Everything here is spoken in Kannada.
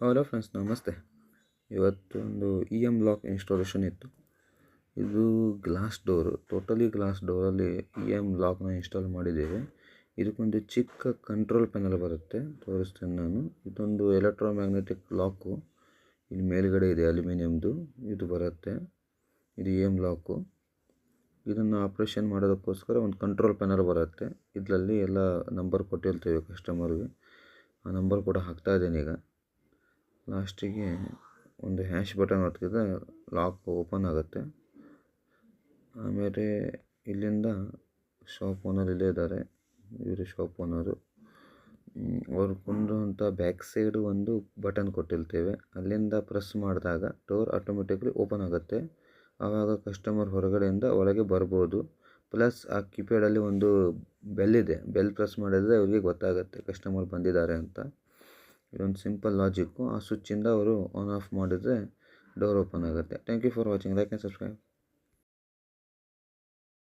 ಹಲೋ ಫ್ರೆಂಡ್ಸ್, ನಮಸ್ತೆ. ಇವತ್ತೊಂದು ಲಾಕ್ ಇನ್ಸ್ಟಾಲೇಷನ್ ಇತ್ತು. ಇದು ಗ್ಲಾಸ್ ಡೋರು, ಟೋಟಲಿ ಗ್ಲಾಸ್ ಡೋರಲ್ಲಿ ಲಾಕ್ನ ಇನ್ಸ್ಟಾಲ್ ಮಾಡಿದ್ದೇವೆ. ಇದಕ್ಕೊಂದು ಚಿಕ್ಕ ಕಂಟ್ರೋಲ್ ಪ್ಯಾನಲ್ ಬರುತ್ತೆ, ತೋರಿಸ್ತೇನೆ ನಾನು. ಇದೊಂದು ಎಲೆಕ್ಟ್ರೋಮ್ಯಾಗ್ನೆಟಿಕ್ ಲಾಕು. ಇಲ್ಲಿ ಮೇಲುಗಡೆ ಇದೆ ಅಲ್ಯೂಮಿನಿಯಮ್ದು, ಇದು ಬರುತ್ತೆ. ಇದು ಲಾಕು. ಇದನ್ನು ಆಪ್ರೇಷನ್ ಮಾಡೋದಕ್ಕೋಸ್ಕರ ಒಂದು ಕಂಟ್ರೋಲ್ ಪ್ಯಾನಲ್ ಬರುತ್ತೆ. ಇದರಲ್ಲಿ ಎಲ್ಲ ನಂಬರ್ ಕೊಟ್ಟಿರ್ತೇವೆ ಕಸ್ಟಮರ್ಗೆ. ಆ ನಂಬರ್ ಕೂಡ ಹಾಕ್ತಾ ಇದ್ದೇನೆ ಈಗ. ಲಾಸ್ಟಿಗೆ ಒಂದು ಹ್ಯಾಶ್ ಬಟನ್ ಒತ್ತಿದ್ರೆ ಲಾಕ್ ಓಪನ್ ಆಗುತ್ತೆ. ಆಮೇಲೆ ಇಲ್ಲಿಂದ ಶಾಪ್ ಓನರ್ ಇಲ್ಲೇ ಇದ್ದಾರೆ, ಇವರು ಶಾಪ್ ಓನರು. ಅವ್ರು ಕೊಂಡುವಂಥ ಬ್ಯಾಕ್ ಸೈಡು ಒಂದು ಬಟನ್ ಕೊಟ್ಟಿರ್ತೇವೆ. ಅಲ್ಲಿಂದ ಪ್ರೆಸ್ ಮಾಡಿದಾಗ ಡೋರ್ ಆಟೋಮೆಟಿಕ್ಲಿ ಓಪನ್ ಆಗುತ್ತೆ. ಆವಾಗ ಕಸ್ಟಮರ್ ಹೊರಗಡೆಯಿಂದ ಒಳಗೆ ಬರ್ಬೋದು. ಪ್ಲಸ್ ಆ ಕೀಪ್ಯಾಡಲ್ಲಿ ಒಂದು ಬೆಲ್ ಇದೆ, ಬೆಲ್ ಪ್ರೆಸ್ ಮಾಡಿದರೆ ಅವ್ರಿಗೆ ಗೊತ್ತಾಗುತ್ತೆ ಕಸ್ಟಮರ್ ಬಂದಿದ್ದಾರೆ ಅಂತ. ಇದೊಂದು ಸಿಂಪಲ್ ಲಾಜಿಕ್ಕು. ಆ ಸ್ವಿಚ್ಚಿಂದ ಅವರು ಆನ್ ಆಫ್ ಮಾಡಿದರೆ ಡೋರ್ ಓಪನ್ ಆಗುತ್ತೆ. Thank you for watching. Like and subscribe.